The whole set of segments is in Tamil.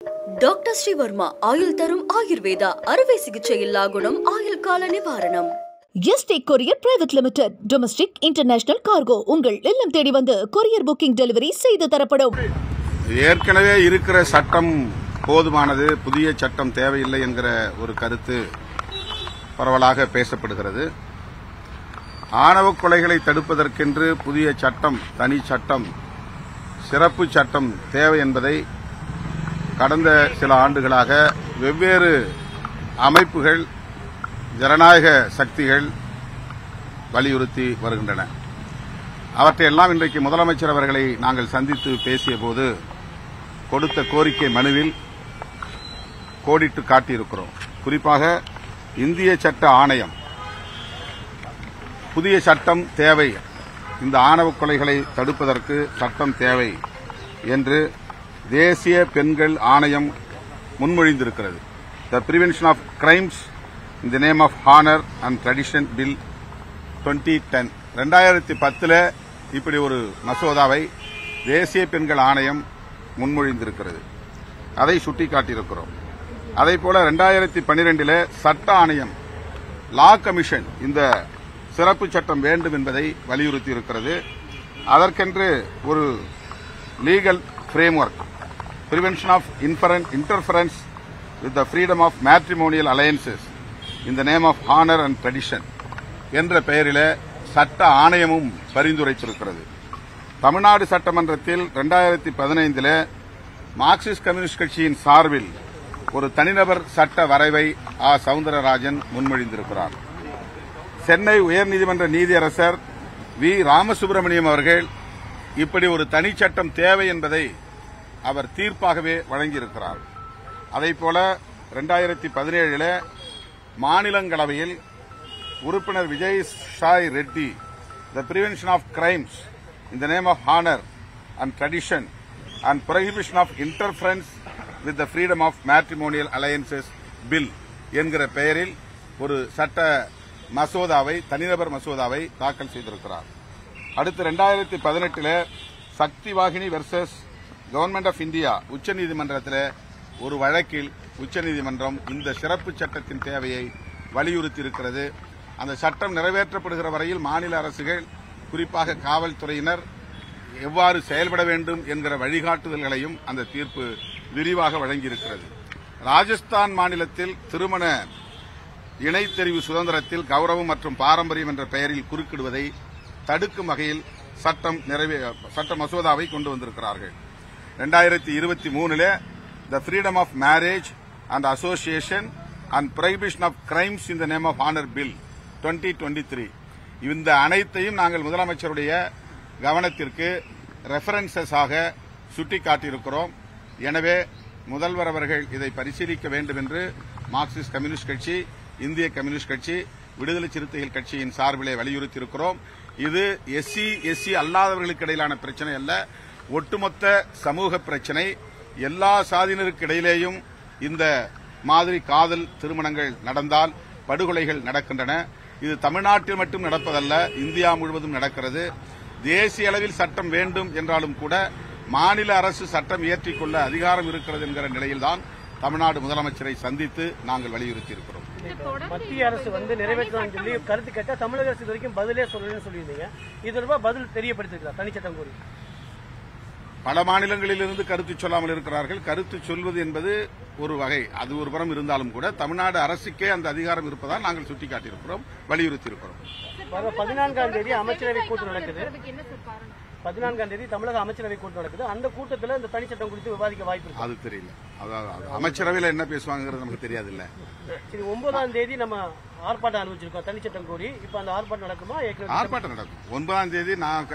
டாக்டர் ஸ்ரீவர்மா ஆயுள் தரும் ஆயுர்வேதா அறுவை சிகிச்சை இல்லா குணம் ஆயுள் கால நிவாரணம். Yesterday courier private limited domestic international cargo உங்கள் இல்லம் தேடி வந்து கொரியர் புக்கிங் டெலிவரி செய்து தரப்படும். ஏற்கனவே இருக்கிற சட்டம் போதுமானது, புதிய சட்டம் தேவையில்லை என்கிற ஒரு கருத்து பரவலாக பேசப்படுகிறது. ஆணவ கொலைகளை தடுப்பதற்கென்று புதிய சட்டம், தனி சட்டம், சிறப்பு சட்டம் தேவை என்பதை கடந்த சில ஆண்டுகளாக வெவ்வேறு அமைப்புகள், ஜனநாயக சக்திகள் வலியுறுத்தி வருகின்றன. அவற்றையெல்லாம் இன்றைக்கு முதலமைச்சர் அவர்களை நாங்கள் சந்தித்து பேசியபோது கொடுத்த கோரிக்கை மனுவில் கோடிட்டு காட்டியிருக்கிறோம். குறிப்பாக இந்திய சட்ட ஆணையம், புதிய சட்டம் தேவை, இந்த ஆணவ கொலைகளை தடுப்பதற்கு சட்டம் தேவை என்று தேசிய பெண்கள் ஆணையம் முன்மொழிந்திருக்கிறது. The prevention of crimes in the name of honour and tradition bill 2010. 2010 இப்படி ஒரு மசோதாவை தேசிய பெண்கள் ஆணையம் முன்மொழிந்திருக்கிறது. அதை சுட்டிக்காட்டியிருக்கிறோம். அதேபோல 2012 சட்ட ஆணையம், லா கமிஷன், இந்த சிறப்பு சட்டம் வேண்டும் என்பதை வலியுறுத்தியிருக்கிறது. அதற்கென்று ஒரு legal framework, prevention of interference with the freedom of matrimonial alliances in the name of honour and tradition என்ற பெயரில் சட்ட ஆணையமும் பரிந்துரைத்திருக்கிறது. தமிழ்நாடு சட்டமன்றத்தில் 2015 மார்க்சிஸ்ட் கம்யூனிஸ்ட் கட்சியின் சார்பில் ஒரு தனிநபர் சட்ட வரைவை சவுந்தரராஜன் முன்மொழிந்திருக்கிறார். சென்னை உயர்நீதிமன்ற நீதியரசர் வி. ராமசுப்ரமணியம் அவர்கள் இப்படி ஒரு தனி சட்டம் தேவை என்பதை அவர் தீர்ப்பாகவே வழங்கியிருக்கிறார். அதேபோல 2017 மாநிலங்களவையில் உறுப்பினர் Vijay Sai Reddy, the prevention of crimes in the name of honour and tradition and prohibition of interference with the freedom of matrimonial alliances bill என்கிற பெயரில் ஒரு சட்ட மசோதாவை, தனிநபர் மசோதாவை தாக்கல் செய்திருக்கிறார். அடுத்து 2018 Shakti Vahini versus government of India உச்சநீதிமன்றத்தில் ஒரு வழக்கில் உச்சநீதிமன்றம் இந்த சிறப்பு சட்டத்தின் தேவையை வலியுறுத்தியிருக்கிறது. அந்த சட்டம் நிறைவேற்றப்படுகிற வரையில் மாநில அரசுகள், குறிப்பாக காவல்துறையினர் எவ்வாறு செயல்பட வேண்டும் என்கிற வழிகாட்டுதல்களையும் அந்த தீர்ப்பு விரிவாக வழங்கியிருக்கிறது. ராஜஸ்தான் மாநிலத்தில் திருமண இணைத்தெரிவு சுதந்திரத்தில் கௌரவம் மற்றும் பாரம்பரியம் என்ற பெயரில் குறுக்கிடுவதை தடுக்கும் வகையில் சட்ட மசோதாவை கொண்டு வந்திருக்கிறார்கள். 2023 the freedom of marriage and association and prohibition of crimes in the name of honour bill 2023. இந்த அனைத்தையும் நாங்கள் முதலமைச்சருடைய கவனத்திற்கு ரெஃபரன்சஸாக சுட்டிக்காட்டியிருக்கிறோம். எனவே முதல்வர் அவர்கள் இதை பரிசீலிக்க வேண்டும் என்று மார்க்சிஸ்ட் கம்யூனிஸ்ட் கட்சி, இந்திய கம்யூனிஸ்ட் கட்சி, விடுதலை சிறுத்தைகள் கட்சியின் சார்பிலே வலியுறுத்தியிருக்கிறோம். இது எஸ்சி அல்லாதவர்களுக்கு இடையிலான பிரச்சனை அல்ல, ஒட்டுமொத்த சமூக பிரச்சனை. எல்லா சாதியினருக்கு இடையிலேயும் இந்த மாதிரி காதல் திருமணங்கள் நடந்தால் படுகொலைகள் நடக்கின்றன. இது தமிழ்நாட்டில் மட்டும் நடப்பதல்ல, இந்தியா முழுவதும் நடக்கிறது. தேசிய அளவில் சட்டம் வேண்டும் என்றாலும் கூட மாநில அரசு சட்டம் இயற்றிக்கொள்ள அதிகாரம் இருக்கிறது என்கிற நிலையில்தான் தமிழ்நாடு முதலமைச்சரை சந்தித்து நாங்கள் வலியுறுத்தியிருக்கிறோம். மத்திய அரசு நிறைவேற்றலாம் சொல்லி கருத்து கேட்டா தமிழக அரசு வரைக்கும் பதிலே சொல்லணும்னு சொல்லியிருந்தீங்க. இது தொடர்பாக பதில் தெரியப்படுத்திருக்கிறார் தனிச்சட்டம் கோரி. பல மாநிலங்களிலிருந்து கருத்து சொல்லாமல் இருக்கிறார்கள். கருத்து சொல்வது என்பது ஒரு வகை, அது ஒரு புறம் இருந்தாலும் கூட தமிழ்நாடு அரசுக்கே அந்த அதிகாரம் இருப்பதால் நாங்கள் சுட்டிக்காட்டியிருக்கிறோம், வலியுறுத்தியிருக்கிறோம். 14ஆம் தேதி அமைச்சரவை கூட்டம் நடக்குது. 14ஆம் தேதி தமிழக அமைச்சரவை கூட்டம் நடக்குது. அந்த கூட்டத்தில் இந்த தனிச்சட்டம் குறித்து விவாதிக்க வாய்ப்பு இருக்கு. அது தெரியல, அதாவது அமைச்சரவையில் என்ன பேசுவாங்கிறது நமக்கு தெரியாது. இல்ல சரி, 9ஆம் தேதி நம்ம ஆர்ப்பாட்டம் அனுப்பிச்சிருக்கோம் தனிச்சட்டம் கோரி. இப்ப அந்த ஆர்ப்பாட்டம் நடக்குமா? ஆர்ப்பாட்டம் நடக்கும். 9ஆம் தேதி நான்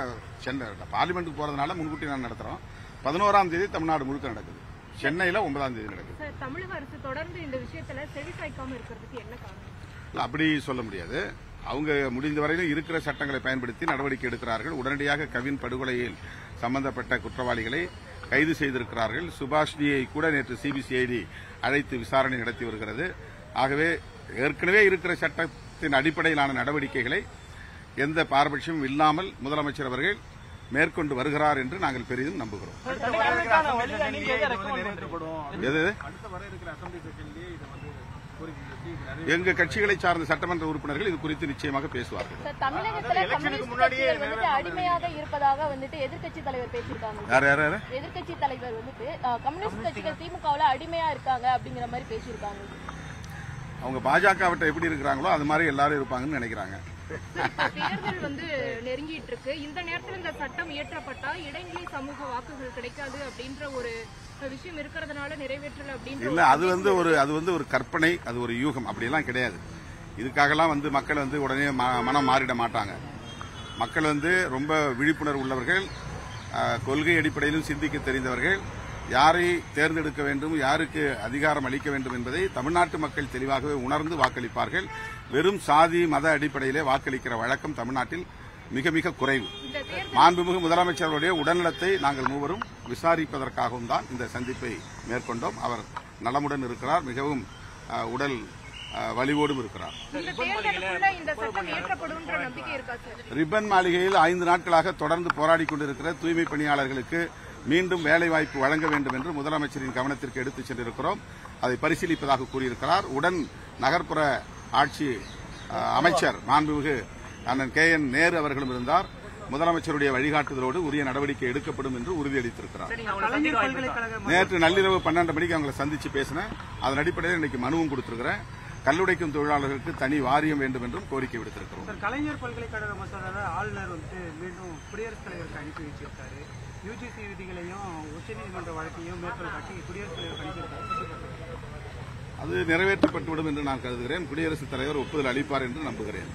சென்னை பார்லிமெண்ட்டுக்கு போறதுனால முன்கூட்டி நான் நடத்துறோம். 11ஆம் தேதி தமிழ்நாடு முழுக்க நடக்குது. சென்னையில 9ஆம் தேதி நடக்குது. தமிழக அரசு தொடர்ந்து இந்த விஷயத்துல செவிசாய்க்காம இருக்கிறதுக்கு என்ன காரணம்? அப்படி சொல்ல முடியாது. அவங்க முடிந்த வரையிலும் இருக்கிற சட்டங்களை பயன்படுத்தி நடவடிக்கை எடுக்கிறார்கள். உடனடியாக கவின் படுகொலையில் சம்பந்தப்பட்ட குற்றவாளிகளை கைது செய்திருக்கிறார்கள். சுபாஷினியை கூட நேற்று சிபிசிஐடி அழைத்து விசாரணை நடத்தி வருகிறது. ஆகவே ஏற்கனவே இருக்கிற சட்டத்தின் அடிப்படையிலான நடவடிக்கைகளை எந்த பாரபட்சமும் இல்லாமல் முதலமைச்சர் அவர்கள் மேற்கொண்டு வருகிறார் என்று நாங்கள் பெரிதும் நம்புகிறோம். எது எங்க கட்சிகளை சார்ந்த சட்டமன்ற உறுப்பினர்கள் இது குறித்து நிச்சயமாக பேசுவார்கள். அடிமையாக இருப்பதாக எதிர்க்கட்சி தலைவர் பேசியிருக்காங்க. யார் எதிர்க்கட்சி தலைவர் கம்யூனிஸ்ட் கட்சிகள் திமுகவுல அடிமையா இருக்காங்க அப்படிங்கிற மாதிரி பேசியிருக்காங்க. அவங்க பாஜகவிட்ட எப்படி இருக்கிறாங்களோ அது மாதிரி எல்லாரும் இருப்பாங்கன்னு நினைக்கிறாங்க. தேர்தல் நெருங்கிட்டு இருக்கு. இந்த நேரத்தில் இந்த சட்டம் இயற்றப்பட்டா இடைநிலை சமூக வாக்குகள் கிடைக்காது அப்படின்ற ஒரு விஷயம் இருக்கிறதுனால நிறைவேற்றல அப்படின்னு இல்ல. அது ஒரு கற்பனை, அது ஒரு யூகம், அப்படியெல்லாம் கிடையாது. இதுக்காகலாம் மக்கள் உடனே மனம் மாறிட மாட்டாங்க. மக்கள் ரொம்ப விழிப்புணர்வு உள்ளவர்கள், கொள்கை அடிப்படையிலும் சிந்திக்க தெரிந்தவர்கள். யாரை தேர்ந்தெடுக்க வேண்டும், யாருக்கு அதிகாரம் அளிக்க வேண்டும் என்பதை தமிழ்நாட்டு மக்கள் தெளிவாகவே உணர்ந்து வாக்களிப்பார்கள். வெறும் சாதி மத அடிப்படையிலே வாக்களிக்கிற வழக்கம் தமிழ்நாட்டில் மிக மிக குறைவு. மாண்புமிகு முதலமைச்சருடைய உடல்நலத்தை நாங்கள் மூவரும் விசாரிப்பதற்காகவும் தான் இந்த சந்திப்பை மேற்கொண்டோம். அவர் நலமுடன் இருக்கிறார், மிகவும் உடல் வலிவோடும் இருக்கிறார். ரிப்பன் மாளிகையில் 5 நாட்களாக தொடர்ந்து போராடி கொண்டிருக்கிற தூய்மை பணியாளர்களுக்கு மீண்டும் வேலைவாய்ப்பு வழங்க வேண்டும் என்று முதலமைச்சரின் கவனத்திற்கு எடுத்துச் சென்றிருக்கிறோம். அதை பரிசீலிப்பதாக கூறியிருக்கிறார். உடன் நகர்ப்புற ஆட்சி அமைச்சர் மாண்புமிகு அண்ணன் KN நேரு அவர்களும் இருந்தார். முதலமைச்சருடைய வழிகாட்டுதலோடு உரிய நடவடிக்கை எடுக்கப்படும் என்று உறுதியளித்திருக்கிறார். நேற்று நள்ளிரவு 12 மணிக்கு அவங்களை சந்திச்சு பேசினேன். அதன் அடிப்படையில் இன்னைக்கு மனுவும் கொடுத்திருக்கிறேன். கல்லுடைக்கும் தொழிலாளர்களுக்கு தனி வாரியம் வேண்டும் என்றும் கோரிக்கை விடுத்திருக்கிறோம். கலைஞர் பல்கலைக்கழக மசோதாவை ஆளுநர் மீண்டும் குடியரசுத் தலைவருக்கு அனுப்பி வச்சிருக்காரு. UGC விதிகளையும் உச்சநீதிமன்ற வழக்கையும் மேற்கோள் காட்டி குடியரசுத் தலைவர் அனுப்பியிருக்காரு. அது நிறைவேற்றப்பட்டுவிடும் என்று நான் கருதுகிறேன். குடியரசுத் தலைவர் ஒப்புதல் அளிப்பார் என்று நம்புகிறேன்.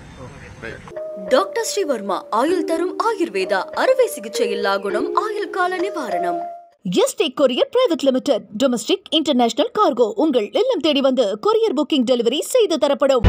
டாக்டர் ஸ்ரீவர்மா ஆயுள் தரும் ஆயுர்வேதா அறுவை சிகிச்சை இல்லா குணம் ஆயுள் கால நிவாரணம். Yesterday courier private limited domestic international cargo உங்கள் இல்லம் தேடி வந்து கொரியர் புக்கிங் டெலிவரி செய்து தரப்படும்.